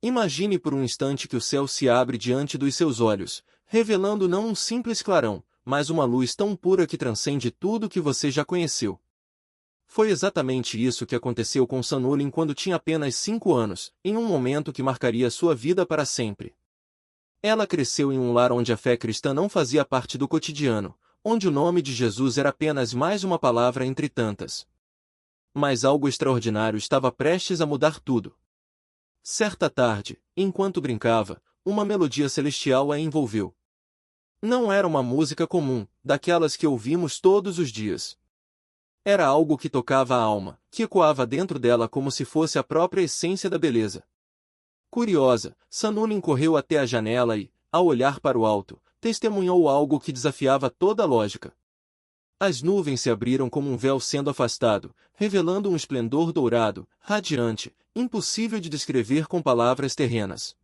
Imagine por um instante que o céu se abre diante dos seus olhos, revelando não um simples clarão, mas uma luz tão pura que transcende tudo que você já conheceu. Foi exatamente isso que aconteceu com Sanulin quando tinha apenas 5 anos, em um momento que marcaria sua vida para sempre. Ela cresceu em um lar onde a fé cristã não fazia parte do cotidiano, onde o nome de Jesus era apenas mais uma palavra entre tantas. Mas algo extraordinário estava prestes a mudar tudo. Certa tarde, enquanto brincava, uma melodia celestial a envolveu. Não era uma música comum, daquelas que ouvimos todos os dias. Era algo que tocava a alma, que ecoava dentro dela como se fosse a própria essência da beleza. Curiosa, Sanulin correu até a janela e, ao olhar para o alto, testemunhou algo que desafiava toda a lógica. As nuvens se abriram como um véu sendo afastado, revelando um esplendor dourado, radiante, impossível de descrever com palavras terrenas.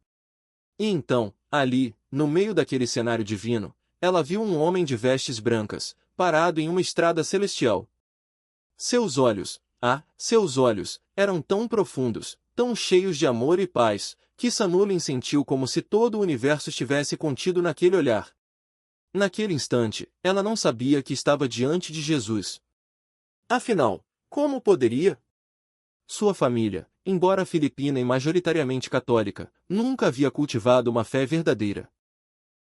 E então, ali, no meio daquele cenário divino, ela viu um homem de vestes brancas, parado em uma estrada celestial. Seus olhos, eram tão profundos, tão cheios de amor e paz, que Sanulin sentiu como se todo o universo estivesse contido naquele olhar. Naquele instante, ela não sabia que estava diante de Jesus. Afinal, como poderia? Sua família, embora filipina e majoritariamente católica, nunca havia cultivado uma fé verdadeira.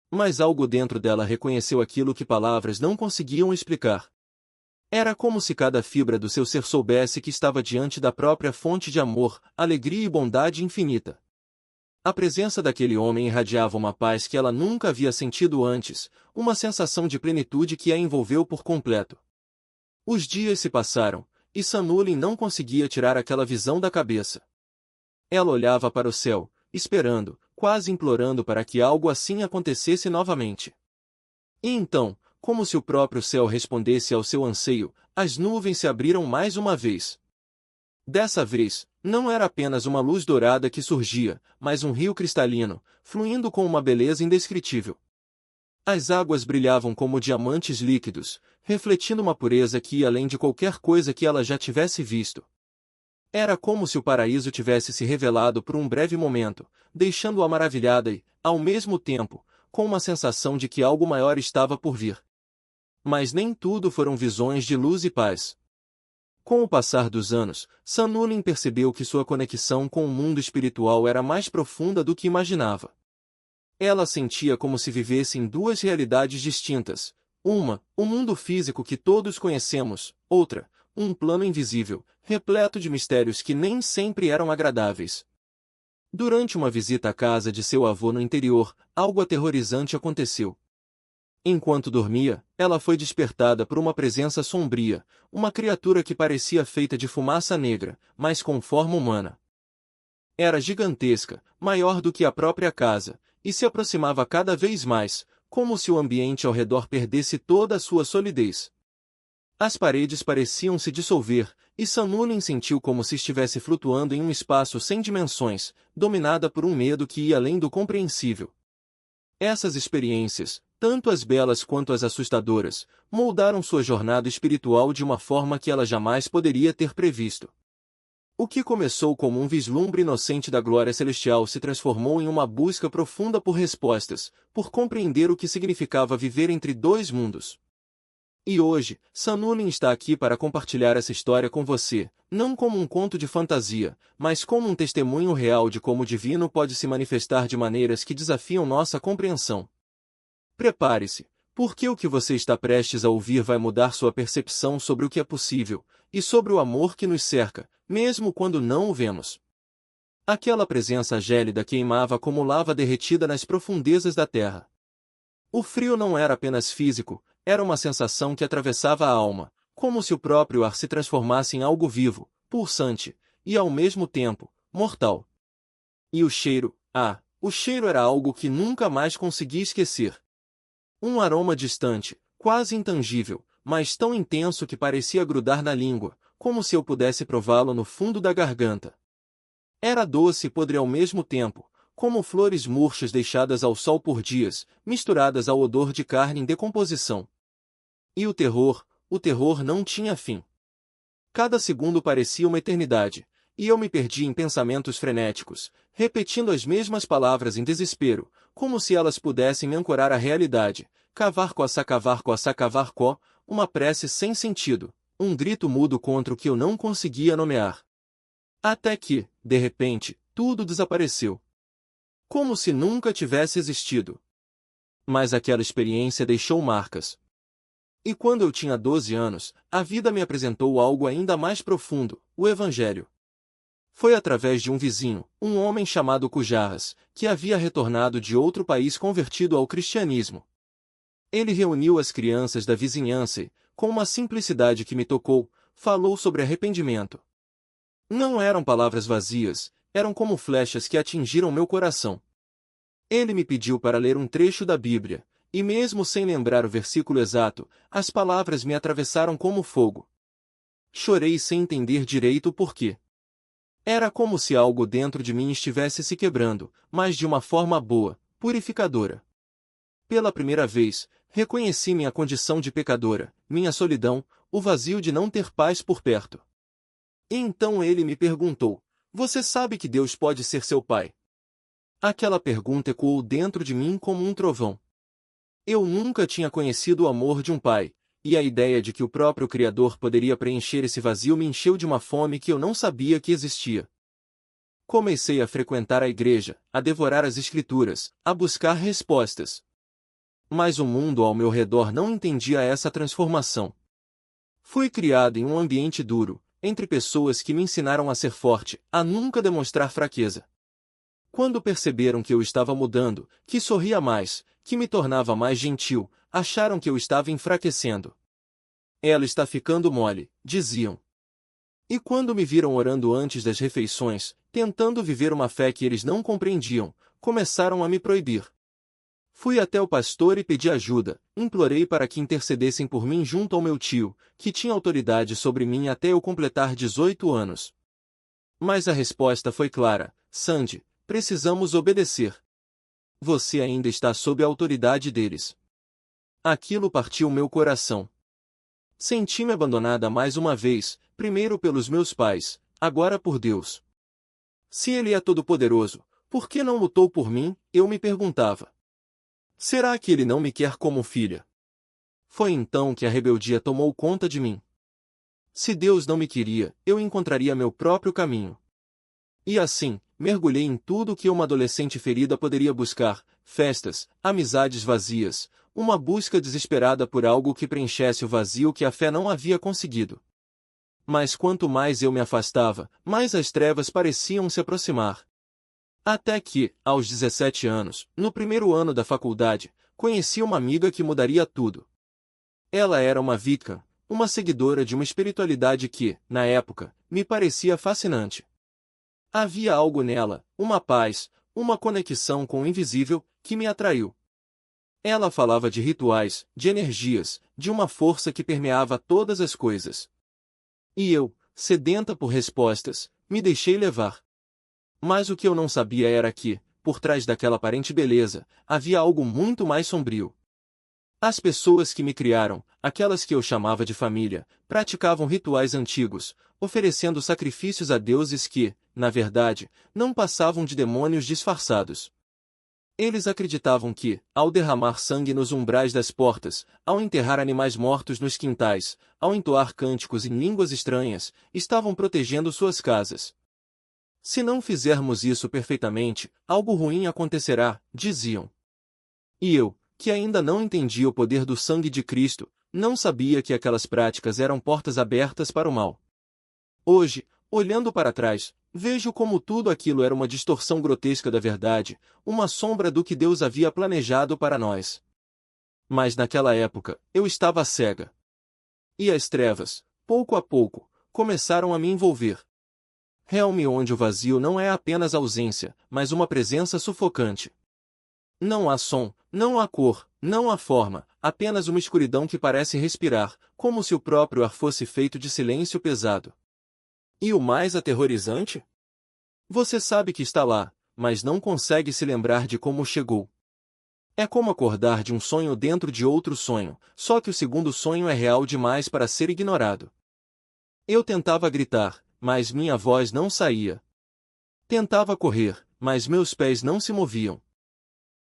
Mas algo dentro dela reconheceu aquilo que palavras não conseguiam explicar. Era como se cada fibra do seu ser soubesse que estava diante da própria fonte de amor, alegria e bondade infinita. A presença daquele homem irradiava uma paz que ela nunca havia sentido antes, uma sensação de plenitude que a envolveu por completo. Os dias se passaram, e Sanulin não conseguia tirar aquela visão da cabeça. Ela olhava para o céu, esperando, quase implorando para que algo assim acontecesse novamente. E então, como se o próprio céu respondesse ao seu anseio, as nuvens se abriram mais uma vez. Dessa vez, não era apenas uma luz dourada que surgia, mas um rio cristalino, fluindo com uma beleza indescritível. As águas brilhavam como diamantes líquidos, refletindo uma pureza que ia além de qualquer coisa que ela já tivesse visto. Era como se o paraíso tivesse se revelado por um breve momento, deixando-a maravilhada e, ao mesmo tempo, com uma sensação de que algo maior estava por vir. Mas nem tudo foram visões de luz e paz. Com o passar dos anos, Sanulin percebeu que sua conexão com o mundo espiritual era mais profunda do que imaginava. Ela sentia como se vivesse em duas realidades distintas. Uma, o mundo físico que todos conhecemos, outra, um plano invisível, repleto de mistérios que nem sempre eram agradáveis. Durante uma visita à casa de seu avô no interior, algo aterrorizante aconteceu. Enquanto dormia, ela foi despertada por uma presença sombria, uma criatura que parecia feita de fumaça negra, mas com forma humana. Era gigantesca, maior do que a própria casa, e se aproximava cada vez mais, como se o ambiente ao redor perdesse toda a sua solidez. As paredes pareciam se dissolver, e Sanulin sentiu como se estivesse flutuando em um espaço sem dimensões, dominada por um medo que ia além do compreensível. Essas experiências, tanto as belas quanto as assustadoras, moldaram sua jornada espiritual de uma forma que ela jamais poderia ter previsto. O que começou como um vislumbre inocente da glória celestial se transformou em uma busca profunda por respostas, por compreender o que significava viver entre dois mundos. E hoje, Sanulin está aqui para compartilhar essa história com você, não como um conto de fantasia, mas como um testemunho real de como o divino pode se manifestar de maneiras que desafiam nossa compreensão. Prepare-se, porque o que você está prestes a ouvir vai mudar sua percepção sobre o que é possível, e sobre o amor que nos cerca, mesmo quando não o vemos. Aquela presença gélida queimava como lava derretida nas profundezas da terra. O frio não era apenas físico, era uma sensação que atravessava a alma, como se o próprio ar se transformasse em algo vivo, pulsante, e ao mesmo tempo, mortal. E o cheiro era algo que nunca mais consegui esquecer. Um aroma distante, quase intangível, mas tão intenso que parecia grudar na língua, como se eu pudesse prová-lo no fundo da garganta. Era doce e podre ao mesmo tempo, como flores murchas deixadas ao sol por dias, misturadas ao odor de carne em decomposição. E o terror não tinha fim. Cada segundo parecia uma eternidade, e eu me perdi em pensamentos frenéticos, repetindo as mesmas palavras em desespero, como se elas pudessem me ancorar à realidade. Cavar coça, uma prece sem sentido, um grito mudo contra o que eu não conseguia nomear. Até que, de repente, tudo desapareceu. Como se nunca tivesse existido. Mas aquela experiência deixou marcas. E quando eu tinha 12 anos, a vida me apresentou algo ainda mais profundo, o Evangelho. Foi através de um vizinho, um homem chamado Cujarras, que havia retornado de outro país convertido ao cristianismo. Ele reuniu as crianças da vizinhança e, com uma simplicidade que me tocou, falou sobre arrependimento. Não eram palavras vazias, eram como flechas que atingiram meu coração. Ele me pediu para ler um trecho da Bíblia, e mesmo sem lembrar o versículo exato, as palavras me atravessaram como fogo. Chorei sem entender direito o porquê. Era como se algo dentro de mim estivesse se quebrando, mas de uma forma boa, purificadora. Pela primeira vez, reconheci minha condição de pecadora, minha solidão, o vazio de não ter paz por perto. E então ele me perguntou: "Você sabe que Deus pode ser seu pai?" Aquela pergunta ecoou dentro de mim como um trovão. Eu nunca tinha conhecido o amor de um pai, e a ideia de que o próprio Criador poderia preencher esse vazio me encheu de uma fome que eu não sabia que existia. Comecei a frequentar a igreja, a devorar as Escrituras, a buscar respostas. Mas o mundo ao meu redor não entendia essa transformação. Fui criado em um ambiente duro, entre pessoas que me ensinaram a ser forte, a nunca demonstrar fraqueza. Quando perceberam que eu estava mudando, que sorria mais, que me tornava mais gentil, acharam que eu estava enfraquecendo. "Ela está ficando mole", diziam. E quando me viram orando antes das refeições, tentando viver uma fé que eles não compreendiam, começaram a me proibir. Fui até o pastor e pedi ajuda, implorei para que intercedessem por mim junto ao meu tio, que tinha autoridade sobre mim até eu completar 18 anos. Mas a resposta foi clara: "Sandy, precisamos obedecer. Você ainda está sob a autoridade deles." Aquilo partiu meu coração. Senti-me abandonada mais uma vez, primeiro pelos meus pais, agora por Deus. Se Ele é todo-poderoso, por que não lutou por mim? Eu me perguntava. Será que Ele não me quer como filha? Foi então que a rebeldia tomou conta de mim. Se Deus não me queria, eu encontraria meu próprio caminho. E assim, mergulhei em tudo que uma adolescente ferida poderia buscar: festas, amizades vazias, uma busca desesperada por algo que preenchesse o vazio que a fé não havia conseguido. Mas quanto mais eu me afastava, mais as trevas pareciam se aproximar. Até que, aos 17 anos, no primeiro ano da faculdade, conheci uma amiga que mudaria tudo. Ela era uma Wiccan, uma seguidora de uma espiritualidade que, na época, me parecia fascinante. Havia algo nela, uma paz, uma conexão com o invisível, que me atraiu. Ela falava de rituais, de energias, de uma força que permeava todas as coisas. E eu, sedenta por respostas, me deixei levar. Mas o que eu não sabia era que, por trás daquela aparente beleza, havia algo muito mais sombrio. As pessoas que me criaram, aquelas que eu chamava de família, praticavam rituais antigos, oferecendo sacrifícios a deuses que, na verdade, não passavam de demônios disfarçados. Eles acreditavam que, ao derramar sangue nos umbrais das portas, ao enterrar animais mortos nos quintais, ao entoar cânticos em línguas estranhas, estavam protegendo suas casas. Se não fizermos isso perfeitamente, algo ruim acontecerá, diziam. E eu, que ainda não entendia o poder do sangue de Cristo, não sabia que aquelas práticas eram portas abertas para o mal. Hoje, olhando para trás, vejo como tudo aquilo era uma distorção grotesca da verdade, uma sombra do que Deus havia planejado para nós. Mas naquela época, eu estava cega. E as trevas, pouco a pouco, começaram a me envolver. Realme onde o vazio não é apenas ausência, mas uma presença sufocante. Não há som, não há cor, não há forma, apenas uma escuridão que parece respirar, como se o próprio ar fosse feito de silêncio pesado. E o mais aterrorizante? Você sabe que está lá, mas não consegue se lembrar de como chegou. É como acordar de um sonho dentro de outro sonho, só que o segundo sonho é real demais para ser ignorado. Eu tentava gritar, mas minha voz não saía. Tentava correr, mas meus pés não se moviam.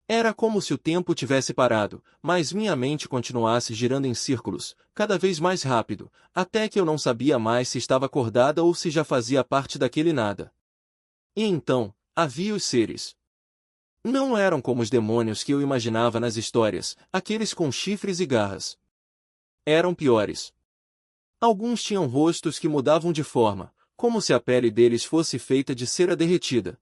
Era como se o tempo tivesse parado, mas minha mente continuasse girando em círculos, cada vez mais rápido, até que eu não sabia mais se estava acordada ou se já fazia parte daquele nada. E então, havia os seres. Não eram como os demônios que eu imaginava nas histórias, aqueles com chifres e garras. Eram piores. Alguns tinham rostos que mudavam de forma, como se a pele deles fosse feita de cera derretida.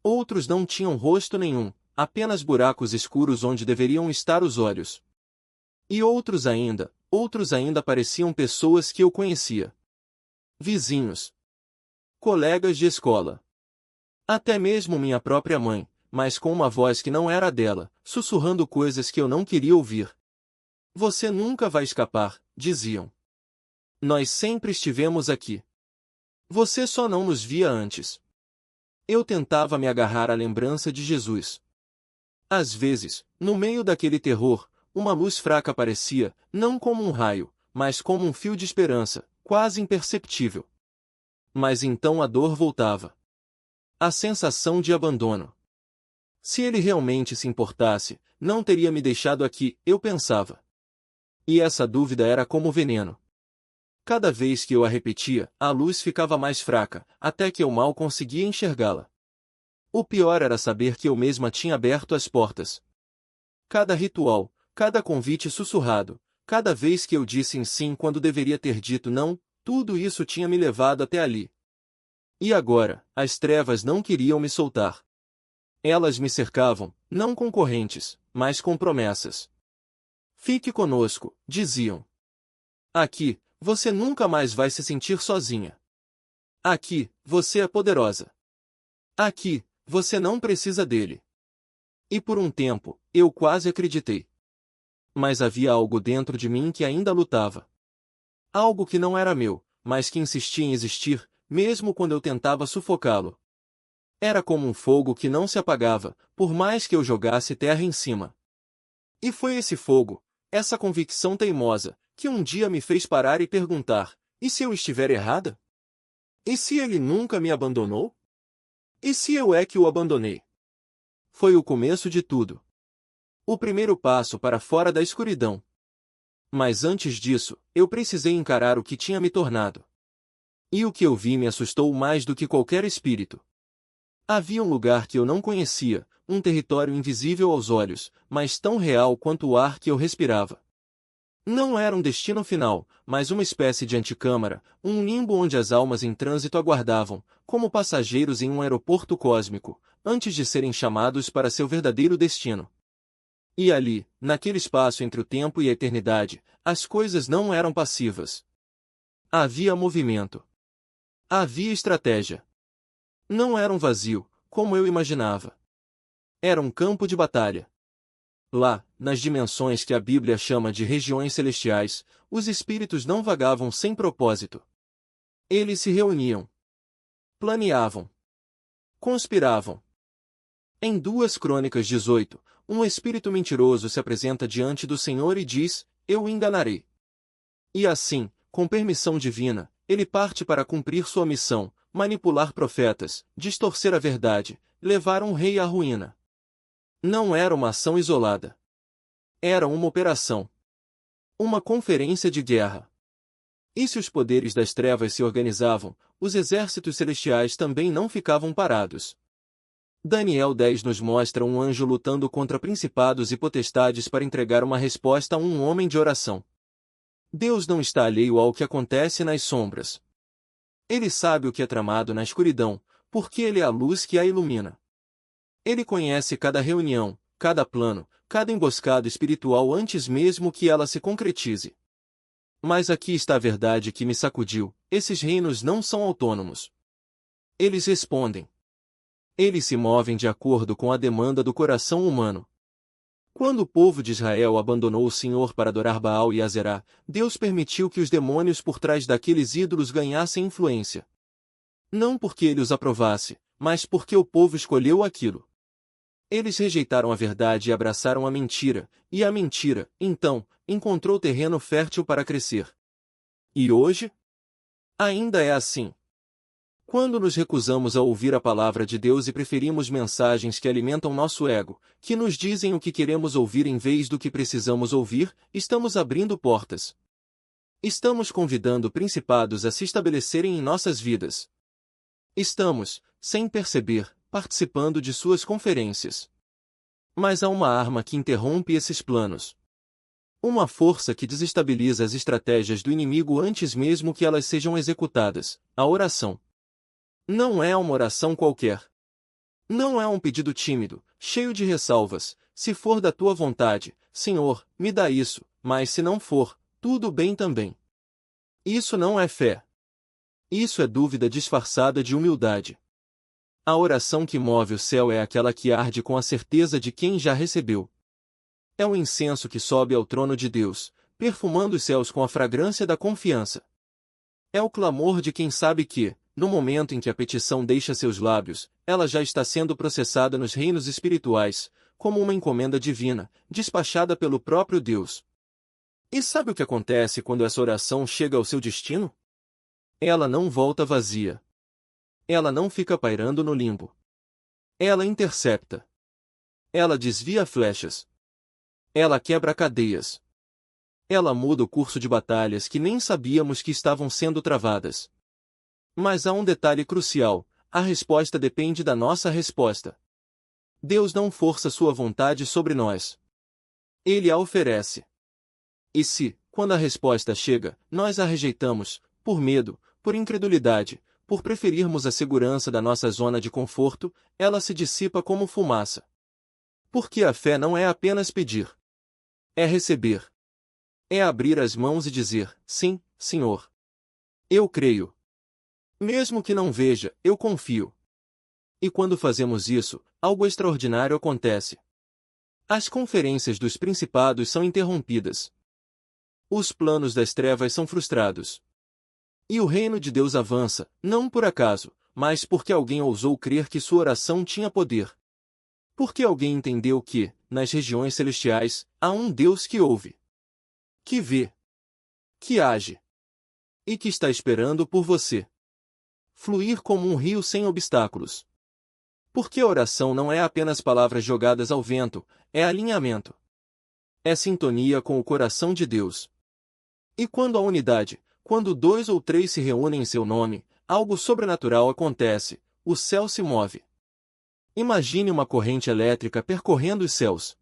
Outros não tinham rosto nenhum, apenas buracos escuros onde deveriam estar os olhos. E outros ainda pareciam pessoas que eu conhecia. Vizinhos. Colegas de escola. Até mesmo minha própria mãe, mas com uma voz que não era a dela, sussurrando coisas que eu não queria ouvir. Você nunca vai escapar, diziam. Nós sempre estivemos aqui. Você só não nos via antes. Eu tentava me agarrar à lembrança de Jesus. Às vezes, no meio daquele terror, uma luz fraca aparecia, não como um raio, mas como um fio de esperança, quase imperceptível. Mas então a dor voltava. A sensação de abandono. Se ele realmente se importasse, não teria me deixado aqui, eu pensava. E essa dúvida era como veneno. Cada vez que eu a repetia, a luz ficava mais fraca, até que eu mal conseguia enxergá-la. O pior era saber que eu mesma tinha aberto as portas. Cada ritual, cada convite sussurrado, cada vez que eu disse sim quando deveria ter dito não, tudo isso tinha me levado até ali. E agora, as trevas não queriam me soltar. Elas me cercavam, não com correntes, mas com promessas. Fique conosco, diziam. Aqui, você nunca mais vai se sentir sozinha. Aqui, você é poderosa. Aqui, você não precisa dele. E por um tempo, eu quase acreditei. Mas havia algo dentro de mim que ainda lutava. Algo que não era meu, mas que insistia em existir, mesmo quando eu tentava sufocá-lo. Era como um fogo que não se apagava, por mais que eu jogasse terra em cima. E foi esse fogo, essa convicção teimosa, que um dia me fez parar e perguntar, e se eu estiver errada? E se ele nunca me abandonou? E se eu é que o abandonei? Foi o começo de tudo. O primeiro passo para fora da escuridão. Mas antes disso, eu precisei encarar o que tinha me tornado. E o que eu vi me assustou mais do que qualquer espírito. Havia um lugar que eu não conhecia, um território invisível aos olhos, mas tão real quanto o ar que eu respirava. Não era um destino final, mas uma espécie de anticâmara, um limbo onde as almas em trânsito aguardavam, como passageiros em um aeroporto cósmico, antes de serem chamados para seu verdadeiro destino. E ali, naquele espaço entre o tempo e a eternidade, as coisas não eram passivas. Havia movimento. Havia estratégia. Não era um vazio, como eu imaginava. Era um campo de batalha. Lá, nas dimensões que a Bíblia chama de regiões celestiais, os espíritos não vagavam sem propósito. Eles se reuniam. Planeavam. Conspiravam. Em 2 Crônicas 18, um espírito mentiroso se apresenta diante do Senhor e diz, eu o enganarei. E assim, com permissão divina, ele parte para cumprir sua missão, manipular profetas, distorcer a verdade, levar um rei à ruína. Não era uma ação isolada. Era uma operação. Uma conferência de guerra. E se os poderes das trevas se organizavam, os exércitos celestiais também não ficavam parados. Daniel 10 nos mostra um anjo lutando contra principados e potestades para entregar uma resposta a um homem de oração. Deus não está alheio ao que acontece nas sombras. Ele sabe o que é tramado na escuridão, porque ele é a luz que a ilumina. Ele conhece cada reunião, cada plano, cada emboscada espiritual antes mesmo que ela se concretize. Mas aqui está a verdade que me sacudiu, esses reinos não são autônomos. Eles respondem. Eles se movem de acordo com a demanda do coração humano. Quando o povo de Israel abandonou o Senhor para adorar Baal e Azerá, Deus permitiu que os demônios por trás daqueles ídolos ganhassem influência. Não porque ele os aprovasse, mas porque o povo escolheu aquilo. Eles rejeitaram a verdade e abraçaram a mentira, e a mentira, então, encontrou terreno fértil para crescer. E hoje? Ainda é assim. Quando nos recusamos a ouvir a palavra de Deus e preferimos mensagens que alimentam nosso ego, que nos dizem o que queremos ouvir em vez do que precisamos ouvir, estamos abrindo portas. Estamos convidando principados a se estabelecerem em nossas vidas. Estamos, sem perceber, participando de suas conferências. Mas há uma arma que interrompe esses planos. Uma força que desestabiliza as estratégias do inimigo antes mesmo que elas sejam executadas: a oração. Não é uma oração qualquer. Não é um pedido tímido, cheio de ressalvas: se for da tua vontade, Senhor, me dá isso, mas se não for, tudo bem também. Isso não é fé. Isso é dúvida disfarçada de humildade. A oração que move o céu é aquela que arde com a certeza de quem já recebeu. É o incenso que sobe ao trono de Deus, perfumando os céus com a fragrância da confiança. É o clamor de quem sabe que, no momento em que a petição deixa seus lábios, ela já está sendo processada nos reinos espirituais, como uma encomenda divina, despachada pelo próprio Deus. E sabe o que acontece quando essa oração chega ao seu destino? Ela não volta vazia. Ela não fica pairando no limbo. Ela intercepta. Ela desvia flechas. Ela quebra cadeias. Ela muda o curso de batalhas que nem sabíamos que estavam sendo travadas. Mas há um detalhe crucial: a resposta depende da nossa resposta. Deus não força sua vontade sobre nós. Ele a oferece. E se, quando a resposta chega, nós a rejeitamos, por medo, por incredulidade, por preferirmos a segurança da nossa zona de conforto, ela se dissipa como fumaça. Porque a fé não é apenas pedir. É receber. É abrir as mãos e dizer: sim, Senhor. Eu creio. Mesmo que não veja, eu confio. E quando fazemos isso, algo extraordinário acontece. As conferências dos principados são interrompidas. Os planos das trevas são frustrados. E o reino de Deus avança, não por acaso, mas porque alguém ousou crer que sua oração tinha poder. Porque alguém entendeu que, nas regiões celestiais, há um Deus que ouve, que vê, que age e que está esperando por você. Fluir como um rio sem obstáculos. Porque a oração não é apenas palavras jogadas ao vento, é alinhamento. É sintonia com o coração de Deus. E quando há unidade, quando 2 ou 3 se reúnem em seu nome, algo sobrenatural acontece: o céu se move. Imagine uma corrente elétrica percorrendo os céus.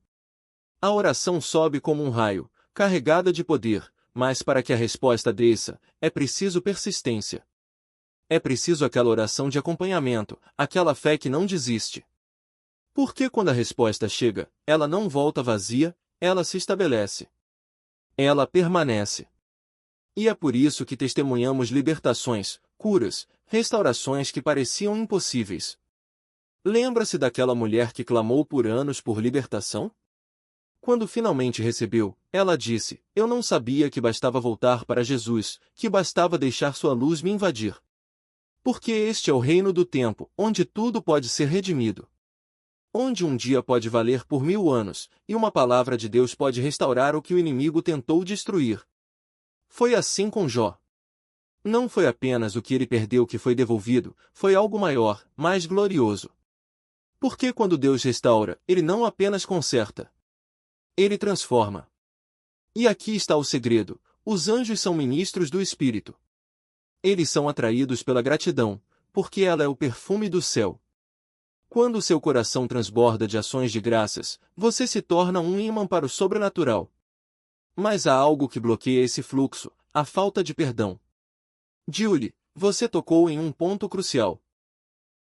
A oração sobe como um raio, carregada de poder, mas para que a resposta desça, é preciso persistência. É preciso aquela oração de acompanhamento, aquela fé que não desiste. Porque quando a resposta chega, ela não volta vazia, ela se estabelece. Ela permanece. E é por isso que testemunhamos libertações, curas, restaurações que pareciam impossíveis. Lembra-se daquela mulher que clamou por anos por libertação? Quando finalmente recebeu, ela disse: eu não sabia que bastava voltar para Jesus, que bastava deixar sua luz me invadir. Porque este é o reino do tempo, onde tudo pode ser redimido. Onde um dia pode valer por 1000 anos, e uma palavra de Deus pode restaurar o que o inimigo tentou destruir. Foi assim com Jó. Não foi apenas o que ele perdeu que foi devolvido, foi algo maior, mais glorioso. Porque quando Deus restaura, Ele não apenas conserta. Ele transforma. E aqui está o segredo: os anjos são ministros do Espírito. Eles são atraídos pela gratidão, porque ela é o perfume do céu. Quando o seu coração transborda de ações de graças, você se torna um ímã para o sobrenatural. Mas há algo que bloqueia esse fluxo: a falta de perdão. Julie, você tocou em um ponto crucial.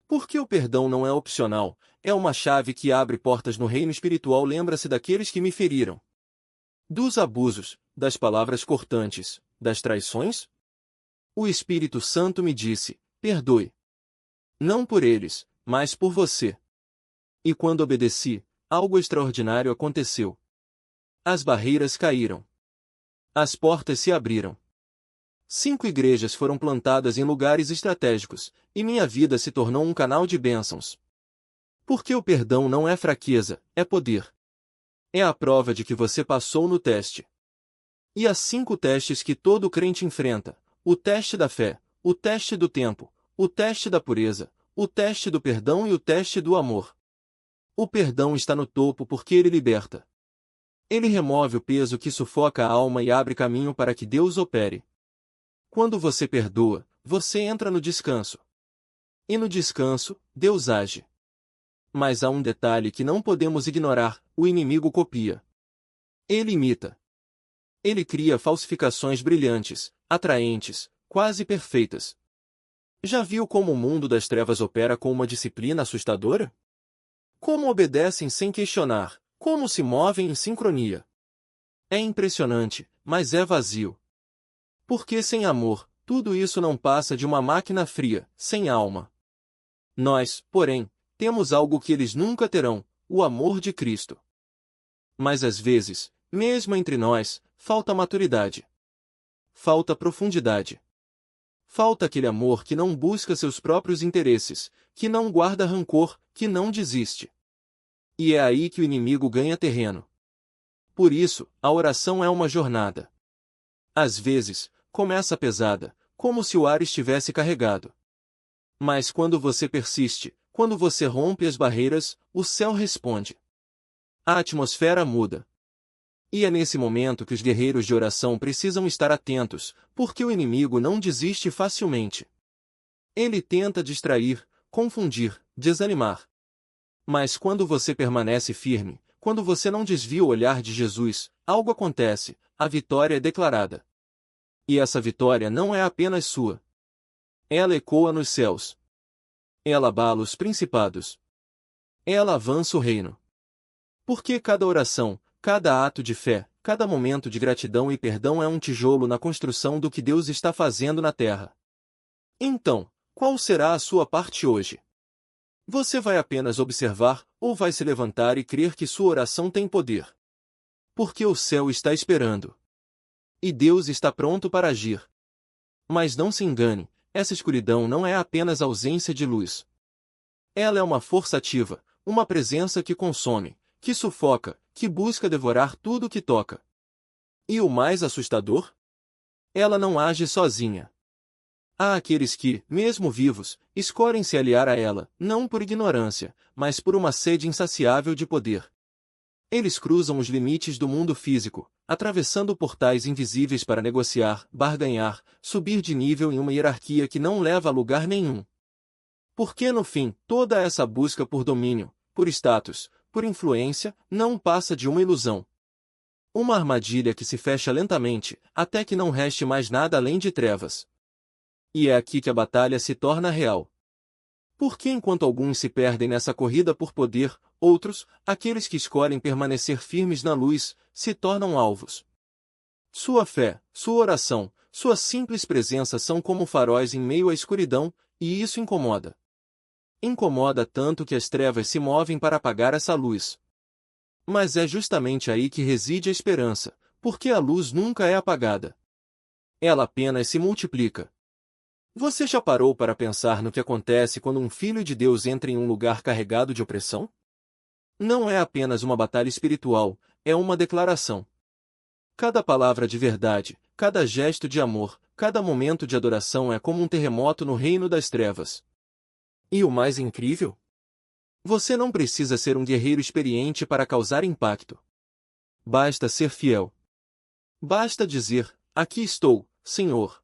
Porque o perdão não é opcional, é uma chave que abre portas no reino espiritual. Lembra-se daqueles que me feriram. Dos abusos, das palavras cortantes, das traições? O Espírito Santo me disse: perdoe. Não por eles, mas por você. E quando obedeci, algo extraordinário aconteceu. As barreiras caíram. As portas se abriram. 5 igrejas foram plantadas em lugares estratégicos, e minha vida se tornou um canal de bênçãos. Porque o perdão não é fraqueza, é poder. É a prova de que você passou no teste. E há 5 testes que todo crente enfrenta: o teste da fé, o teste do tempo, o teste da pureza, o teste do perdão e o teste do amor. O perdão está no topo porque ele liberta. Ele remove o peso que sufoca a alma e abre caminho para que Deus opere. Quando você perdoa, você entra no descanso. E no descanso, Deus age. Mas há um detalhe que não podemos ignorar: o inimigo copia. Ele imita. Ele cria falsificações brilhantes, atraentes, quase perfeitas. Já viu como o mundo das trevas opera com uma disciplina assustadora? Como obedecem sem questionar, como se movem em sincronia. É impressionante, mas é vazio. Porque sem amor, tudo isso não passa de uma máquina fria, sem alma. Nós, porém, temos algo que eles nunca terão: o amor de Cristo. Mas às vezes, mesmo entre nós, falta maturidade. Falta profundidade. Falta aquele amor que não busca seus próprios interesses, que não guarda rancor, que não desiste. E é aí que o inimigo ganha terreno. Por isso, a oração é uma jornada. Às vezes, começa pesada, como se o ar estivesse carregado. Mas quando você persiste, quando você rompe as barreiras, o céu responde. A atmosfera muda. E é nesse momento que os guerreiros de oração precisam estar atentos, porque o inimigo não desiste facilmente. Ele tenta distrair, confundir, desanimar. Mas quando você permanece firme, quando você não desvia o olhar de Jesus, algo acontece: a vitória é declarada. E essa vitória não é apenas sua. Ela ecoa nos céus. Ela abala os principados. Ela avança o reino. Porque cada oração, cada ato de fé, cada momento de gratidão e perdão é um tijolo na construção do que Deus está fazendo na terra. Então, qual será a sua parte hoje? Você vai apenas observar, ou vai se levantar e crer que sua oração tem poder? Porque o céu está esperando. E Deus está pronto para agir. Mas não se engane, essa escuridão não é apenas ausência de luz. Ela é uma força ativa, uma presença que consome, que sufoca, que busca devorar tudo que toca. E o mais assustador? Ela não age sozinha. Há aqueles que, mesmo vivos, escolhem se aliar a ela, não por ignorância, mas por uma sede insaciável de poder. Eles cruzam os limites do mundo físico, atravessando portais invisíveis para negociar, barganhar, subir de nível em uma hierarquia que não leva a lugar nenhum. Porque no fim, toda essa busca por domínio, por status, por influência, não passa de uma ilusão. Uma armadilha que se fecha lentamente, até que não reste mais nada além de trevas. E é aqui que a batalha se torna real. Porque enquanto alguns se perdem nessa corrida por poder, outros, aqueles que escolhem permanecer firmes na luz, se tornam alvos. Sua fé, sua oração, sua simples presença são como faróis em meio à escuridão, e isso incomoda. Incomoda tanto que as trevas se movem para apagar essa luz. Mas é justamente aí que reside a esperança, porque a luz nunca é apagada. Ela apenas se multiplica. Você já parou para pensar no que acontece quando um filho de Deus entra em um lugar carregado de opressão? Não é apenas uma batalha espiritual, é uma declaração. Cada palavra de verdade, cada gesto de amor, cada momento de adoração é como um terremoto no reino das trevas. E o mais incrível? Você não precisa ser um guerreiro experiente para causar impacto. Basta ser fiel. Basta dizer: aqui estou, Senhor.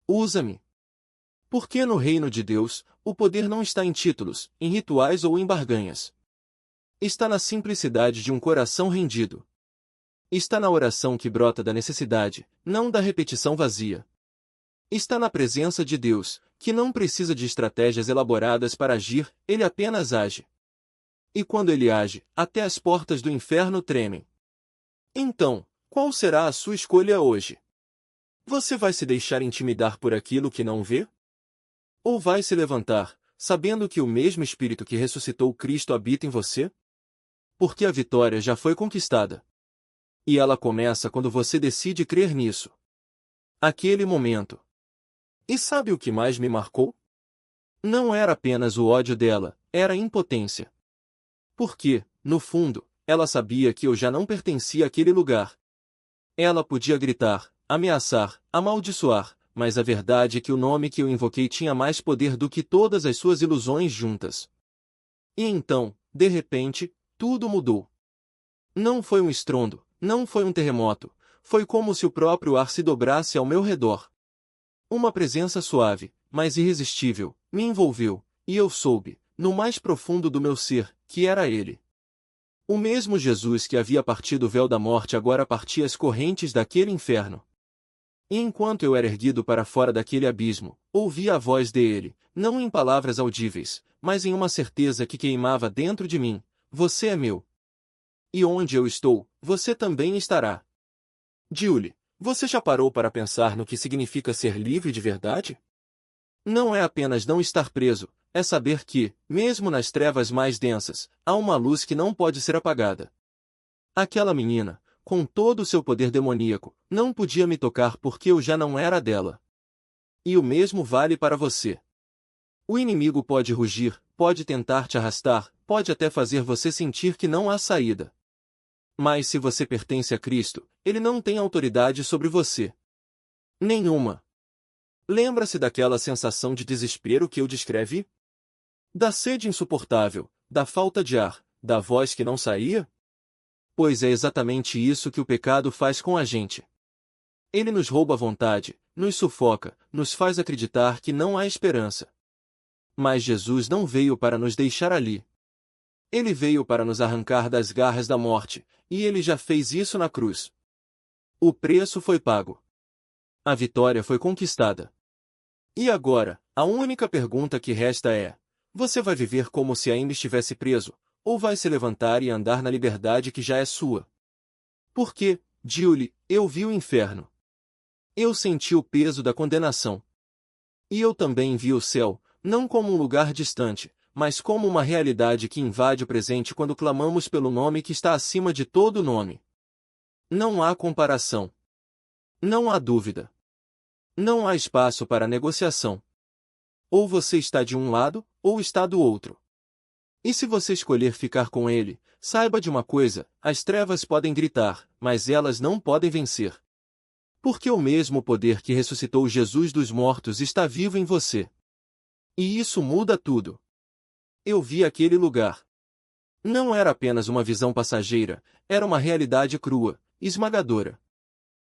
Usa-me. Porque no reino de Deus, o poder não está em títulos, em rituais ou em barganhas. Está na simplicidade de um coração rendido. Está na oração que brota da necessidade, não da repetição vazia. Está na presença de Deus, que não precisa de estratégias elaboradas para agir, ele apenas age. E quando ele age, até as portas do inferno tremem. Então, qual será a sua escolha hoje? Você vai se deixar intimidar por aquilo que não vê? Ou vai se levantar, sabendo que o mesmo Espírito que ressuscitou Cristo habita em você? Porque a vitória já foi conquistada. E ela começa quando você decide crer nisso. Aquele momento. E sabe o que mais me marcou? Não era apenas o ódio dela, era a impotência. Porque, no fundo, ela sabia que eu já não pertencia àquele lugar. Ela podia gritar, ameaçar, amaldiçoar, mas a verdade é que o nome que eu invoquei tinha mais poder do que todas as suas ilusões juntas. E então, de repente, tudo mudou. Não foi um estrondo, não foi um terremoto, foi como se o próprio ar se dobrasse ao meu redor. Uma presença suave, mas irresistível, me envolveu, e eu soube, no mais profundo do meu ser, que era ele. O mesmo Jesus que havia partido o véu da morte agora partia as correntes daquele inferno. E enquanto eu era erguido para fora daquele abismo, ouvia a voz dele, não em palavras audíveis, mas em uma certeza que queimava dentro de mim: você é meu. E onde eu estou, você também estará. Julie, você já parou para pensar no que significa ser livre de verdade? Não é apenas não estar preso, é saber que, mesmo nas trevas mais densas, há uma luz que não pode ser apagada. Aquela menina, com todo o seu poder demoníaco, não podia me tocar porque eu já não era dela. E o mesmo vale para você. O inimigo pode rugir, pode tentar te arrastar, pode até fazer você sentir que não há saída. Mas se você pertence a Cristo, ele não tem autoridade sobre você. Nenhuma. Lembra-se daquela sensação de desespero que eu descrevi? Da sede insuportável, da falta de ar, da voz que não saía? Pois é exatamente isso que o pecado faz com a gente. Ele nos rouba a vontade, nos sufoca, nos faz acreditar que não há esperança. Mas Jesus não veio para nos deixar ali. Ele veio para nos arrancar das garras da morte, e ele já fez isso na cruz. O preço foi pago. A vitória foi conquistada. E agora, a única pergunta que resta é: você vai viver como se ainda estivesse preso, ou vai se levantar e andar na liberdade que já é sua? Porque, Julie, eu vi o inferno. Eu senti o peso da condenação. E eu também vi o céu, não como um lugar distante, mas como uma realidade que invade o presente quando clamamos pelo nome que está acima de todo nome. Não há comparação. Não há dúvida. Não há espaço para negociação. Ou você está de um lado, ou está do outro. E se você escolher ficar com ele, saiba de uma coisa: as trevas podem gritar, mas elas não podem vencer. Porque o mesmo poder que ressuscitou Jesus dos mortos está vivo em você. E isso muda tudo. Eu vi aquele lugar. Não era apenas uma visão passageira, era uma realidade crua, esmagadora.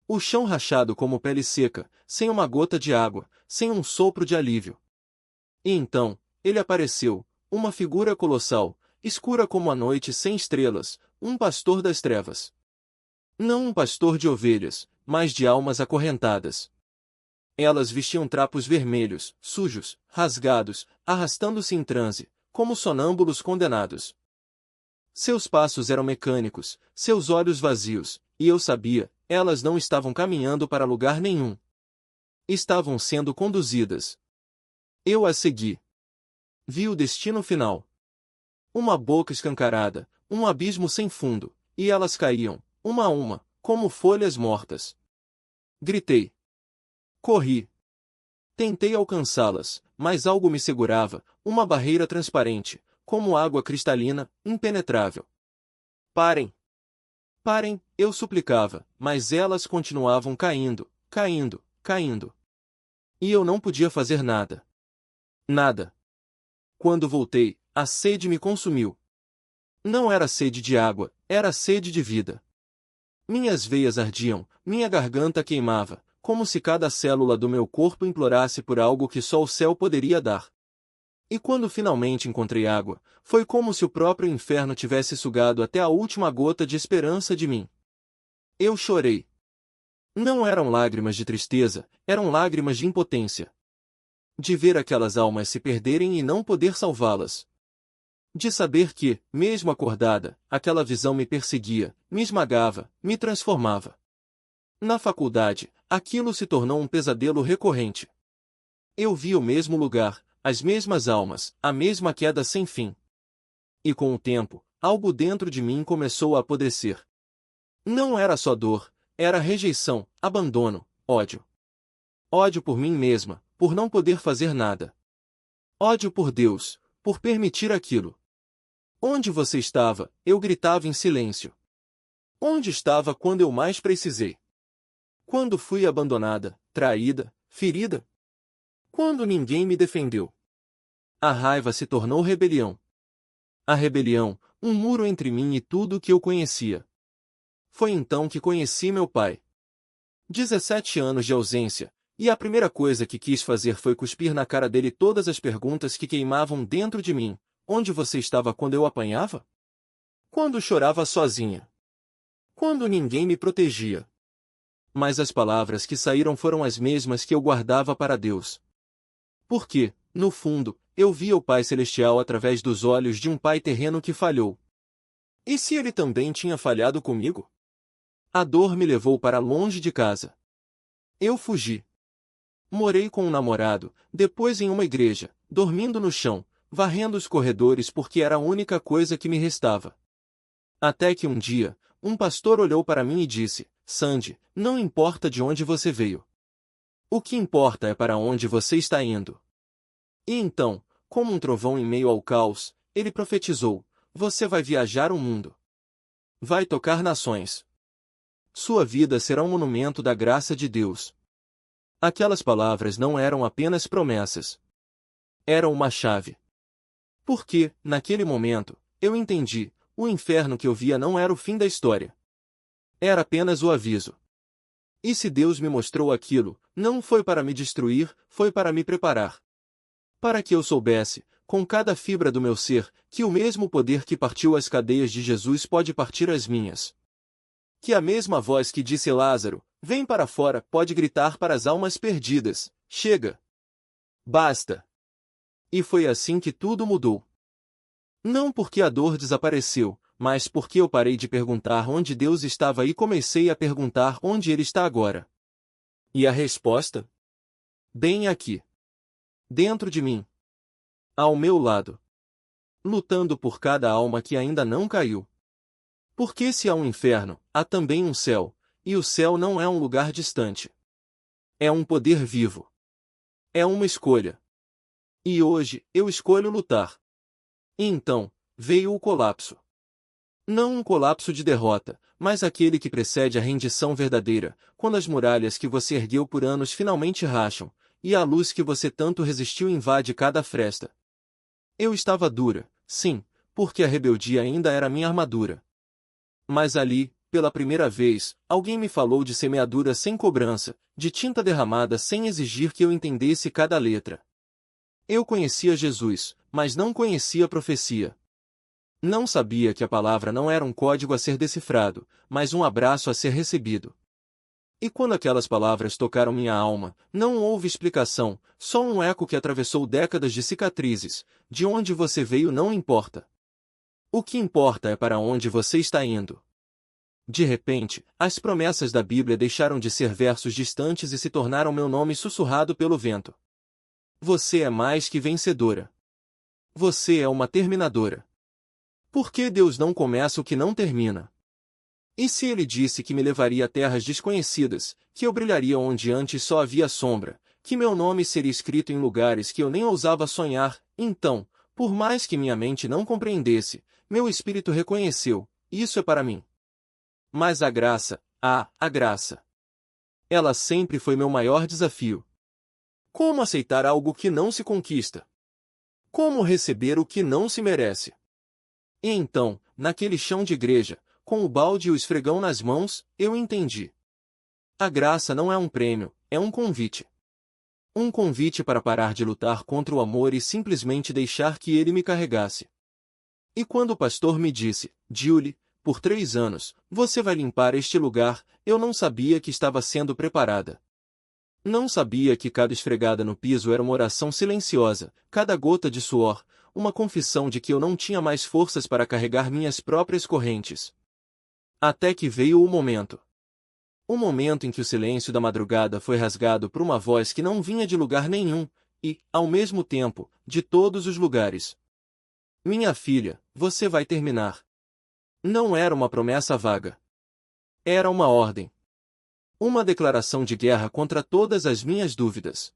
O chão rachado como pele seca, sem uma gota de água, sem um sopro de alívio. E então, ele apareceu, uma figura colossal, escura como a noite sem estrelas, um pastor das trevas. Não um pastor de ovelhas, mas de almas acorrentadas. Elas vestiam trapos vermelhos, sujos, rasgados, arrastando-se em transe, como sonâmbulos condenados. Seus passos eram mecânicos, seus olhos vazios, e eu sabia, elas não estavam caminhando para lugar nenhum. Estavam sendo conduzidas. Eu as segui. Vi o destino final. Uma boca escancarada, um abismo sem fundo, e elas caíam, uma a uma, como folhas mortas. Gritei. Corri. Tentei alcançá-las, mas algo me segurava, uma barreira transparente, como água cristalina, impenetrável. Parem! Parem, eu suplicava, mas elas continuavam caindo, caindo, caindo. E eu não podia fazer nada. Nada. Quando voltei, a sede me consumiu. Não era sede de água, era sede de vida. Minhas veias ardiam, minha garganta queimava, como se cada célula do meu corpo implorasse por algo que só o céu poderia dar. E quando finalmente encontrei água, foi como se o próprio inferno tivesse sugado até a última gota de esperança de mim. Eu chorei. Não eram lágrimas de tristeza, eram lágrimas de impotência. De ver aquelas almas se perderem e não poder salvá-las. De saber que, mesmo acordada, aquela visão me perseguia, me esmagava, me transformava. Na faculdade, aquilo se tornou um pesadelo recorrente. Eu via o mesmo lugar, as mesmas almas, a mesma queda sem fim. E com o tempo, algo dentro de mim começou a apodrecer. Não era só dor, era rejeição, abandono, ódio. Ódio por mim mesma, por não poder fazer nada. Ódio por Deus, por permitir aquilo. Onde você estava? Eu gritava em silêncio. Onde estava quando eu mais precisei? Quando fui abandonada, traída, ferida. Quando ninguém me defendeu. A raiva se tornou rebelião. A rebelião, um muro entre mim e tudo o que eu conhecia. Foi então que conheci meu pai. 17 anos de ausência, e a primeira coisa que quis fazer foi cuspir na cara dele todas as perguntas que queimavam dentro de mim. Onde você estava quando eu apanhava? Quando chorava sozinha? Quando ninguém me protegia? Mas as palavras que saíram foram as mesmas que eu guardava para Deus. Porque, no fundo, eu via o Pai Celestial através dos olhos de um pai terreno que falhou. E se ele também tinha falhado comigo? A dor me levou para longe de casa. Eu fugi. Morei com um namorado, depois em uma igreja, dormindo no chão, varrendo os corredores porque era a única coisa que me restava. Até que um dia, um pastor olhou para mim e disse: Sandy, não importa de onde você veio. O que importa é para onde você está indo. E então, como um trovão em meio ao caos, ele profetizou: você vai viajar o mundo. Vai tocar nações. Sua vida será um monumento da graça de Deus. Aquelas palavras não eram apenas promessas. Eram uma chave. Porque, naquele momento, eu entendi, o inferno que eu via não era o fim da história. Era apenas o aviso. E se Deus me mostrou aquilo, não foi para me destruir, foi para me preparar. Para que eu soubesse, com cada fibra do meu ser, que o mesmo poder que partiu as cadeias de Jesus pode partir as minhas. Que a mesma voz que disse Lázaro, vem para fora, pode gritar para as almas perdidas, chega. Basta. E foi assim que tudo mudou. Não porque a dor desapareceu, mas porque eu parei de perguntar onde Deus estava e comecei a perguntar onde Ele está agora. E a resposta? Bem aqui. Dentro de mim. Ao meu lado. Lutando por cada alma que ainda não caiu. Porque se há um inferno, há também um céu, e o céu não é um lugar distante. É um poder vivo. É uma escolha. E hoje, eu escolho lutar. E então, veio o colapso. Não um colapso de derrota, mas aquele que precede a rendição verdadeira, quando as muralhas que você ergueu por anos finalmente racham, e a luz que você tanto resistiu invade cada fresta. Eu estava dura, sim, porque a rebeldia ainda era minha armadura. Mas ali, pela primeira vez, alguém me falou de semeadura sem cobrança, de tinta derramada sem exigir que eu entendesse cada letra. Eu conhecia Jesus, mas não conhecia a profecia. Não sabia que a palavra não era um código a ser decifrado, mas um abraço a ser recebido. E quando aquelas palavras tocaram minha alma, não houve explicação, só um eco que atravessou décadas de cicatrizes. De onde você veio não importa. O que importa é para onde você está indo. De repente, as promessas da Bíblia deixaram de ser versos distantes e se tornaram meu nome sussurrado pelo vento. Você é mais que vencedora. Você é uma terminadora. Por que Deus não começa o que não termina? E se Ele disse que me levaria a terras desconhecidas, que eu brilharia onde antes só havia sombra, que meu nome seria escrito em lugares que eu nem ousava sonhar, então, por mais que minha mente não compreendesse, meu espírito reconheceu, isso é para mim. Mas a graça, a graça. Ela sempre foi meu maior desafio. Como aceitar algo que não se conquista? Como receber o que não se merece? E então, naquele chão de igreja, com o balde e o esfregão nas mãos, eu entendi. A graça não é um prêmio, é um convite. Um convite para parar de lutar contra o amor e simplesmente deixar que ele me carregasse. E quando o pastor me disse, Julie, por 3 anos, você vai limpar este lugar, eu não sabia que estava sendo preparada. Não sabia que cada esfregada no piso era uma oração silenciosa, cada gota de suor, uma confissão de que eu não tinha mais forças para carregar minhas próprias correntes. Até que veio o momento. O momento em que o silêncio da madrugada foi rasgado por uma voz que não vinha de lugar nenhum, e, ao mesmo tempo, de todos os lugares. Minha filha, você vai terminar. Não era uma promessa vaga. Era uma ordem. Uma declaração de guerra contra todas as minhas dúvidas.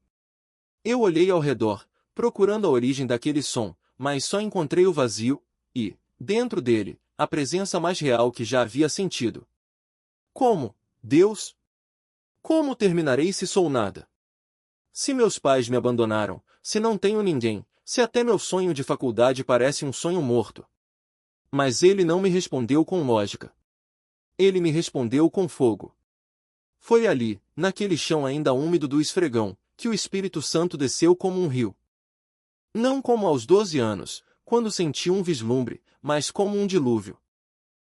Eu olhei ao redor, procurando a origem daquele som, mas só encontrei o vazio, e, dentro dele, a presença mais real que já havia sentido. Como, Deus? Como terminarei se sou nada? Se meus pais me abandonaram, se não tenho ninguém, se até meu sonho de faculdade parece um sonho morto. Mas ele não me respondeu com lógica. Ele me respondeu com fogo. Foi ali, naquele chão ainda úmido do esfregão, que o Espírito Santo desceu como um rio. Não como aos 12 anos, quando senti um vislumbre, mas como um dilúvio.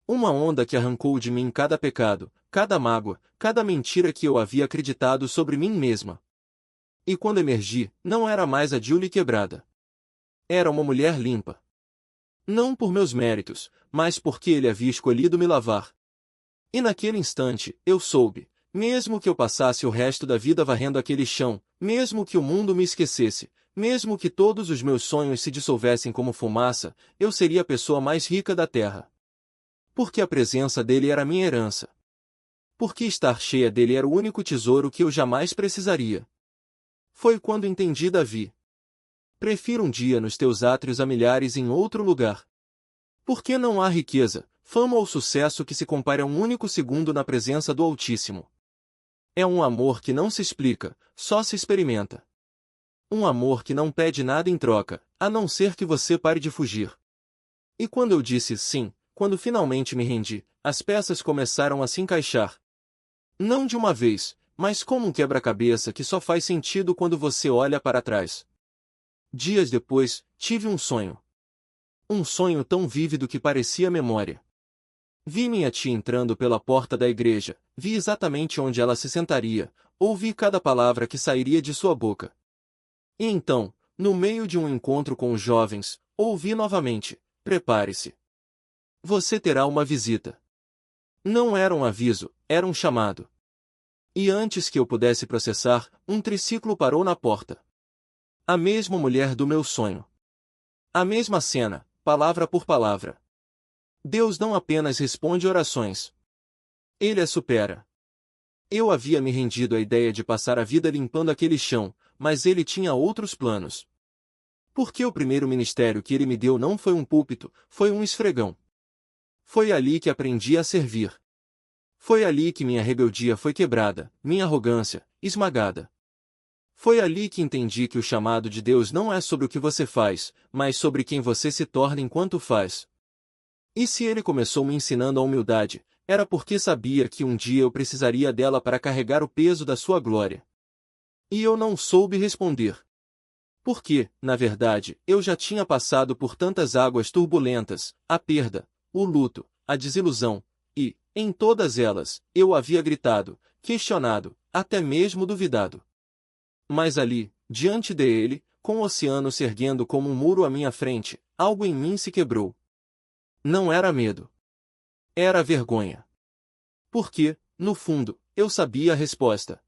Uma onda que arrancou de mim cada pecado, cada mágoa, cada mentira que eu havia acreditado sobre mim mesma. E quando emergi, não era mais a Julie quebrada. Era uma mulher limpa. Não por meus méritos, mas porque ele havia escolhido me lavar. E naquele instante, eu soube, mesmo que eu passasse o resto da vida varrendo aquele chão, mesmo que o mundo me esquecesse, mesmo que todos os meus sonhos se dissolvessem como fumaça, eu seria a pessoa mais rica da terra. Porque a presença dele era minha herança. Porque estar cheia dele era o único tesouro que eu jamais precisaria. Foi quando entendi, Davi. Prefiro um dia nos teus átrios a milhares em outro lugar. Porque não há riqueza, fama ou sucesso que se compare a um único segundo na presença do Altíssimo. É um amor que não se explica, só se experimenta. Um amor que não pede nada em troca, a não ser que você pare de fugir. E quando eu disse sim, quando finalmente me rendi, as peças começaram a se encaixar. Não de uma vez, mas como um quebra-cabeça que só faz sentido quando você olha para trás. Dias depois, tive um sonho. Um sonho tão vívido que parecia memória. Vi minha tia entrando pela porta da igreja, vi exatamente onde ela se sentaria, ouvi cada palavra que sairia de sua boca. E então, no meio de um encontro com os jovens, ouvi novamente: prepare-se. Você terá uma visita. Não era um aviso, era um chamado. E antes que eu pudesse processar, um triciclo parou na porta. A mesma mulher do meu sonho. A mesma cena, palavra por palavra. Deus não apenas responde orações. Ele as supera. Eu havia me rendido à ideia de passar a vida limpando aquele chão, mas ele tinha outros planos. Porque o primeiro ministério que ele me deu não foi um púlpito, foi um esfregão. Foi ali que aprendi a servir. Foi ali que minha rebeldia foi quebrada, minha arrogância, esmagada. Foi ali que entendi que o chamado de Deus não é sobre o que você faz, mas sobre quem você se torna enquanto faz. E se ele começou me ensinando a humildade, era porque sabia que um dia eu precisaria dela para carregar o peso da sua glória. E eu não soube responder. Porque, na verdade, eu já tinha passado por tantas águas turbulentas, a perda, o luto, a desilusão, e, em todas elas, eu havia gritado, questionado, até mesmo duvidado. Mas ali, diante dele, com o oceano se erguendo como um muro à minha frente, algo em mim se quebrou. Não era medo. Era vergonha. Porque, no fundo, eu sabia a resposta.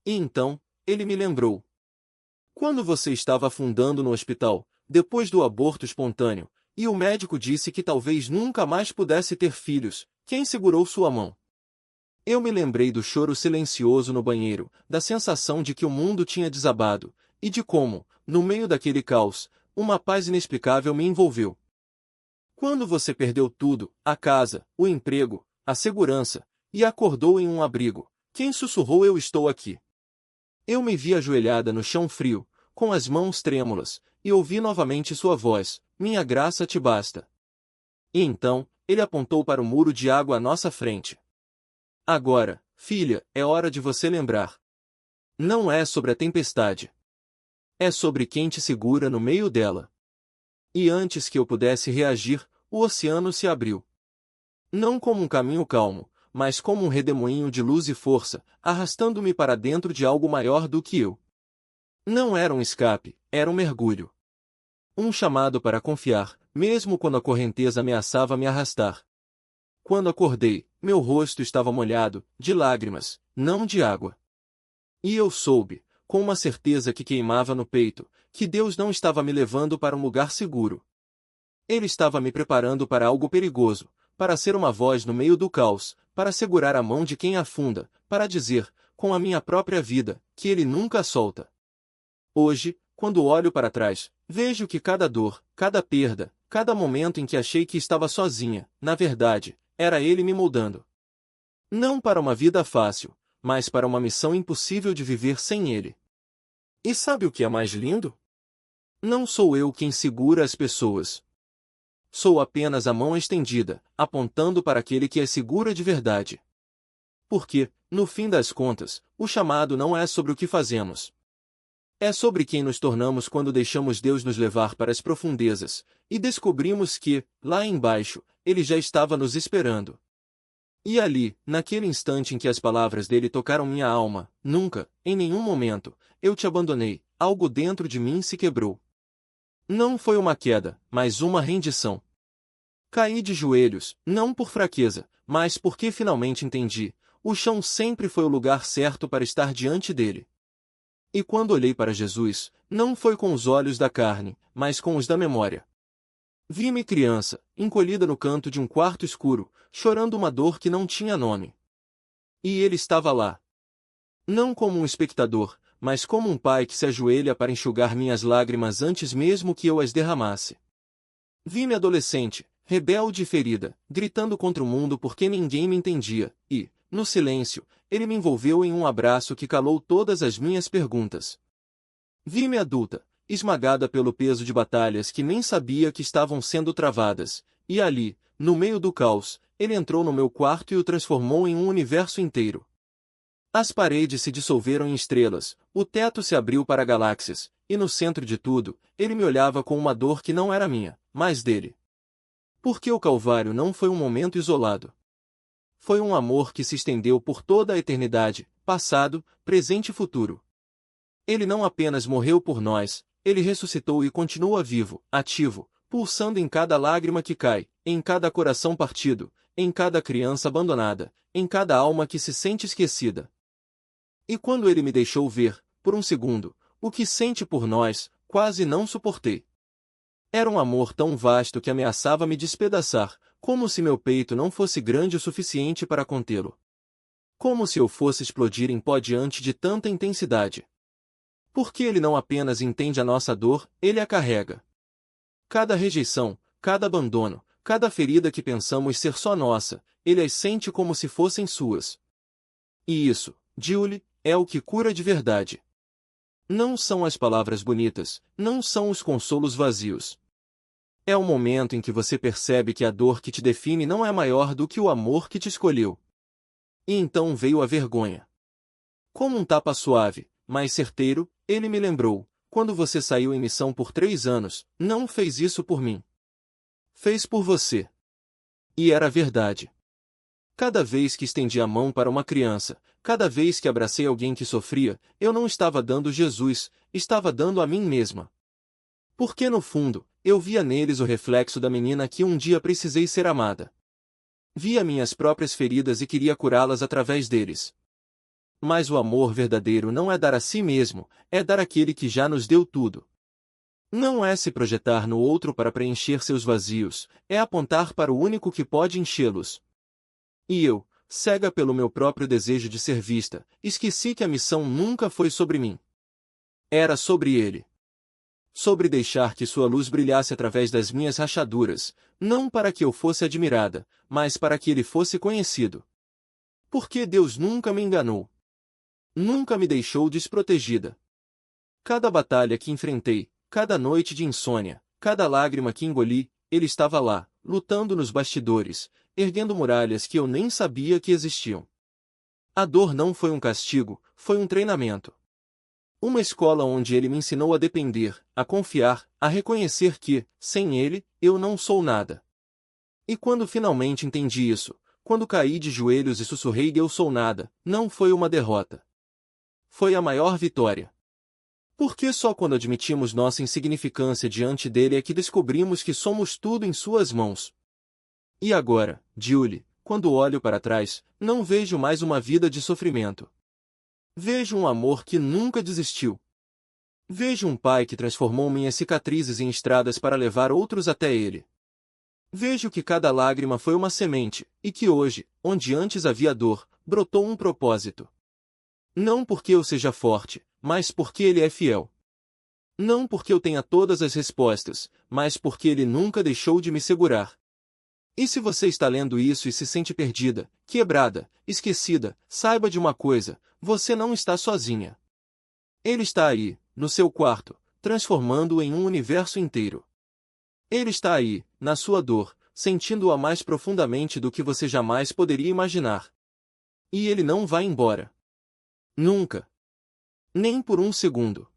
E então, ele me lembrou. Quando você estava afundando no hospital, depois do aborto espontâneo, e o médico disse que talvez nunca mais pudesse ter filhos, quem segurou sua mão? Eu me lembrei do choro silencioso no banheiro, da sensação de que o mundo tinha desabado, e de como, no meio daquele caos, uma paz inexplicável me envolveu. Quando você perdeu tudo, a casa, o emprego, a segurança, e acordou em um abrigo, quem sussurrou "Eu estou aqui"? Eu me vi ajoelhada no chão frio, com as mãos trêmulas, e ouvi novamente sua voz: "Minha graça te basta." E então, ele apontou para o muro de água à nossa frente. Agora, filha, é hora de você lembrar. Não é sobre a tempestade. É sobre quem te segura no meio dela. E antes que eu pudesse reagir, o oceano se abriu. Não como um caminho calmo, mas como um redemoinho de luz e força, arrastando-me para dentro de algo maior do que eu. Não era um escape, era um mergulho. Um chamado para confiar, mesmo quando a correnteza ameaçava me arrastar. Quando acordei, meu rosto estava molhado, de lágrimas, não de água. E eu soube, com uma certeza que queimava no peito, que Deus não estava me levando para um lugar seguro. Ele estava me preparando para algo perigoso, para ser uma voz no meio do caos, para segurar a mão de quem afunda, para dizer, com a minha própria vida, que ele nunca a solta. Hoje, quando olho para trás, vejo que cada dor, cada perda, cada momento em que achei que estava sozinha, na verdade, era ele me moldando. Não para uma vida fácil, mas para uma missão impossível de viver sem ele. E sabe o que é mais lindo? Não sou eu quem segura as pessoas. Sou apenas a mão estendida, apontando para aquele que as segura de verdade. Porque, no fim das contas, o chamado não é sobre o que fazemos. É sobre quem nos tornamos quando deixamos Deus nos levar para as profundezas, e descobrimos que, lá embaixo, Ele já estava nos esperando. E ali, naquele instante em que as palavras dele tocaram minha alma, nunca, em nenhum momento, eu te abandonei, algo dentro de mim se quebrou. Não foi uma queda, mas uma rendição. Caí de joelhos, não por fraqueza, mas porque finalmente entendi, o chão sempre foi o lugar certo para estar diante dele. E quando olhei para Jesus, não foi com os olhos da carne, mas com os da memória. Vi-me criança, encolhida no canto de um quarto escuro, chorando uma dor que não tinha nome. E ele estava lá. Não como um espectador, mas como um pai que se ajoelha para enxugar minhas lágrimas antes mesmo que eu as derramasse. Vi-me adolescente, rebelde e ferida, gritando contra o mundo porque ninguém me entendia, e, no silêncio, ele me envolveu em um abraço que calou todas as minhas perguntas. Vi-me adulta, esmagada pelo peso de batalhas que nem sabia que estavam sendo travadas, e ali, no meio do caos, ele entrou no meu quarto e o transformou em um universo inteiro. As paredes se dissolveram em estrelas, o teto se abriu para galáxias, e no centro de tudo, ele me olhava com uma dor que não era minha, mas dele. Porque o Calvário não foi um momento isolado. Foi um amor que se estendeu por toda a eternidade, passado, presente e futuro. Ele não apenas morreu por nós, ele ressuscitou e continua vivo, ativo, pulsando em cada lágrima que cai, em cada coração partido, em cada criança abandonada, em cada alma que se sente esquecida. E quando ele me deixou ver, por um segundo, o que sente por nós, quase não suportei. Era um amor tão vasto que ameaçava me despedaçar, como se meu peito não fosse grande o suficiente para contê-lo. Como se eu fosse explodir em pó diante de tanta intensidade. Porque ele não apenas entende a nossa dor, ele a carrega. Cada rejeição, cada abandono, cada ferida que pensamos ser só nossa, ele as sente como se fossem suas. E isso, Julie, é o que cura de verdade. Não são as palavras bonitas, não são os consolos vazios. É o momento em que você percebe que a dor que te define não é maior do que o amor que te escolheu. E então veio a vergonha. Como um tapa suave, mas certeiro, ele me lembrou, quando você saiu em missão por 3 anos, não fez isso por mim. Fez por você. E era verdade. Cada vez que estendi a mão para uma criança, cada vez que abracei alguém que sofria, eu não estava dando Jesus, estava dando a mim mesma. Porque no fundo, eu via neles o reflexo da menina que um dia precisei ser amada. Via minhas próprias feridas e queria curá-las através deles. Mas o amor verdadeiro não é dar a si mesmo, é dar àquele que já nos deu tudo. Não é se projetar no outro para preencher seus vazios, é apontar para o único que pode enchê-los. E eu, cega pelo meu próprio desejo de ser vista, esqueci que a missão nunca foi sobre mim. Era sobre ele. Sobre deixar que sua luz brilhasse através das minhas rachaduras, não para que eu fosse admirada, mas para que ele fosse conhecido. Porque Deus nunca me enganou. Nunca me deixou desprotegida. Cada batalha que enfrentei, cada noite de insônia, cada lágrima que engoli, ele estava lá, lutando nos bastidores, erguendo muralhas que eu nem sabia que existiam. A dor não foi um castigo, foi um treinamento. Uma escola onde ele me ensinou a depender, a confiar, a reconhecer que, sem ele, eu não sou nada. E quando finalmente entendi isso, quando caí de joelhos e sussurrei eu sou nada, não foi uma derrota. Foi a maior vitória. Porque só quando admitimos nossa insignificância diante dele é que descobrimos que somos tudo em suas mãos. E agora, Julie, quando olho para trás, não vejo mais uma vida de sofrimento. Vejo um amor que nunca desistiu. Vejo um pai que transformou minhas cicatrizes em estradas para levar outros até ele. Vejo que cada lágrima foi uma semente, e que hoje, onde antes havia dor, brotou um propósito. Não porque eu seja forte, mas porque ele é fiel. Não porque eu tenha todas as respostas, mas porque ele nunca deixou de me segurar. E se você está lendo isso e se sente perdida, quebrada, esquecida, saiba de uma coisa, você não está sozinha. Ele está aí, no seu quarto, transformando-o em um universo inteiro. Ele está aí, na sua dor, sentindo-a mais profundamente do que você jamais poderia imaginar. E ele não vai embora. Nunca. Nem por um segundo.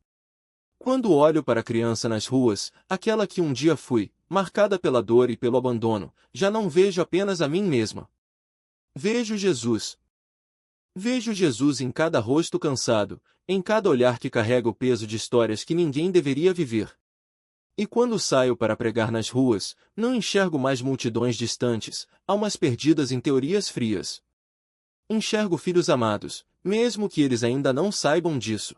Quando olho para a criança nas ruas, aquela que um dia fui, marcada pela dor e pelo abandono, já não vejo apenas a mim mesma. Vejo Jesus. Vejo Jesus em cada rosto cansado, em cada olhar que carrega o peso de histórias que ninguém deveria viver. E quando saio para pregar nas ruas, não enxergo mais multidões distantes, almas perdidas em teorias frias. Enxergo filhos amados, mesmo que eles ainda não saibam disso.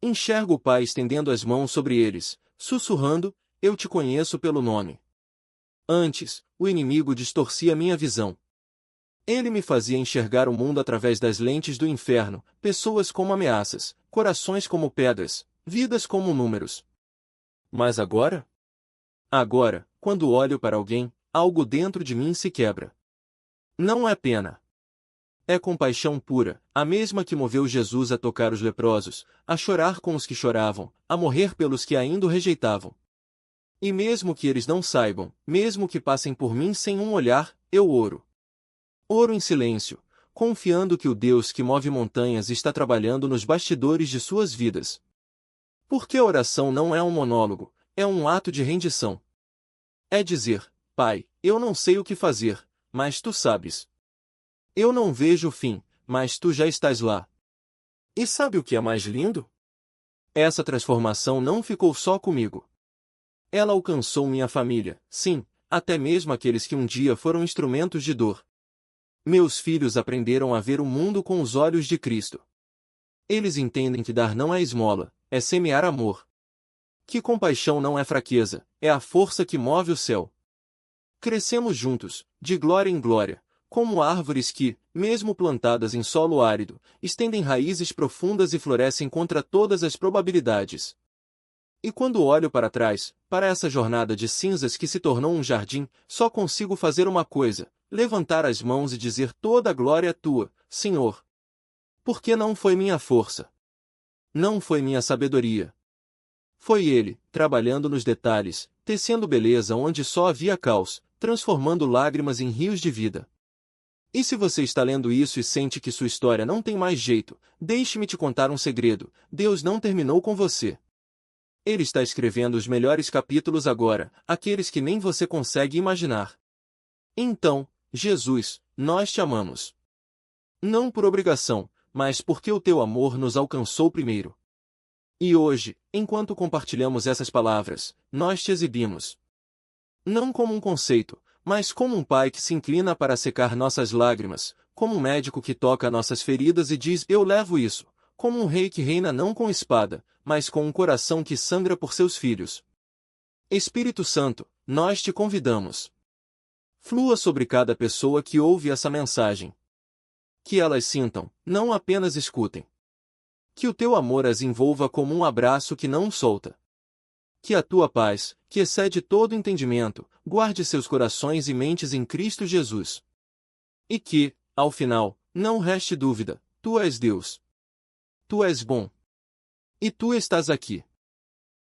Enxergo o Pai estendendo as mãos sobre eles, sussurrando, eu te conheço pelo nome. Antes, o inimigo distorcia minha visão. Ele me fazia enxergar o mundo através das lentes do inferno, pessoas como ameaças, corações como pedras, vidas como números. Mas agora? Agora, quando olho para alguém, algo dentro de mim se quebra. Não é pena. É compaixão pura, a mesma que moveu Jesus a tocar os leprosos, a chorar com os que choravam, a morrer pelos que ainda o rejeitavam. E mesmo que eles não saibam, mesmo que passem por mim sem um olhar, eu oro. Oro em silêncio, confiando que o Deus que move montanhas está trabalhando nos bastidores de suas vidas. Porque a oração não é um monólogo, é um ato de rendição. É dizer, Pai, eu não sei o que fazer, mas tu sabes. Eu não vejo o fim, mas tu já estás lá. E sabe o que é mais lindo? Essa transformação não ficou só comigo. Ela alcançou minha família, sim, até mesmo aqueles que um dia foram instrumentos de dor. Meus filhos aprenderam a ver o mundo com os olhos de Cristo. Eles entendem que dar não é esmola, é semear amor. Que compaixão não é fraqueza, é a força que move o céu. Crescemos juntos, de glória em glória, como árvores que, mesmo plantadas em solo árido, estendem raízes profundas e florescem contra todas as probabilidades. E quando olho para trás, para essa jornada de cinzas que se tornou um jardim, só consigo fazer uma coisa, levantar as mãos e dizer toda a glória é tua, Senhor. Porque não foi minha força. Não foi minha sabedoria. Foi Ele, trabalhando nos detalhes, tecendo beleza onde só havia caos, transformando lágrimas em rios de vida. E se você está lendo isso e sente que sua história não tem mais jeito, deixe-me te contar um segredo, Deus não terminou com você. Ele está escrevendo os melhores capítulos agora, aqueles que nem você consegue imaginar. Então, Jesus, nós te amamos. Não por obrigação, mas porque o teu amor nos alcançou primeiro. E hoje, enquanto compartilhamos essas palavras, nós te exibimos. Não como um conceito, mas como um pai que se inclina para secar nossas lágrimas, como um médico que toca nossas feridas e diz, eu levo isso, como um rei que reina não com espada, mas com um coração que sangra por seus filhos. Espírito Santo, nós te convidamos. Flua sobre cada pessoa que ouve essa mensagem. Que elas sintam, não apenas escutem. Que o teu amor as envolva como um abraço que não solta. Que a tua paz, que excede todo entendimento, guarde seus corações e mentes em Cristo Jesus. E que, ao final, não reste dúvida, tu és Deus. Tu és bom. E tu estás aqui.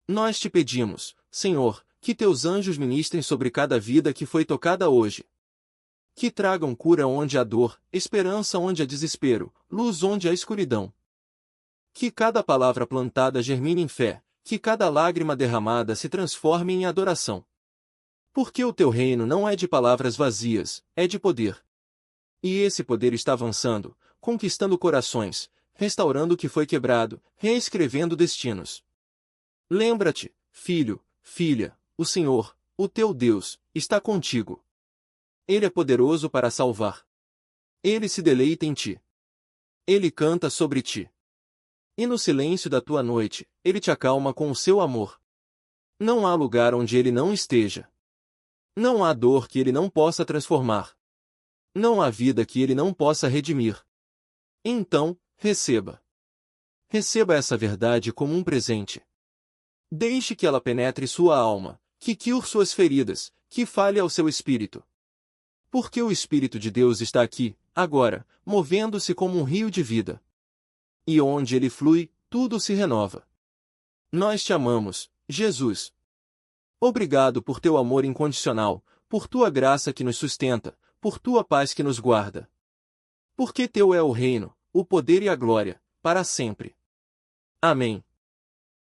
Nós te pedimos, Senhor, que teus anjos ministrem sobre cada vida que foi tocada hoje. Que tragam cura onde há dor, esperança onde há desespero, luz onde há escuridão. Que cada palavra plantada germine em fé, que cada lágrima derramada se transforme em adoração. Porque o teu reino não é de palavras vazias, é de poder. E esse poder está avançando, conquistando corações, restaurando o que foi quebrado, reescrevendo destinos. Lembra-te, filho, filha, o Senhor, o teu Deus, está contigo. Ele é poderoso para salvar. Ele se deleita em ti. Ele canta sobre ti. E no silêncio da tua noite, Ele te acalma com o seu amor. Não há lugar onde Ele não esteja. Não há dor que Ele não possa transformar. Não há vida que Ele não possa redimir. Então, receba. Receba essa verdade como um presente. Deixe que ela penetre sua alma, que cure suas feridas, que fale ao seu espírito. Porque o Espírito de Deus está aqui, agora, movendo-se como um rio de vida. E onde ele flui, tudo se renova. Nós te amamos, Jesus. Obrigado por teu amor incondicional, por tua graça que nos sustenta, por tua paz que nos guarda. Porque teu é o reino, o poder e a glória, para sempre. Amém.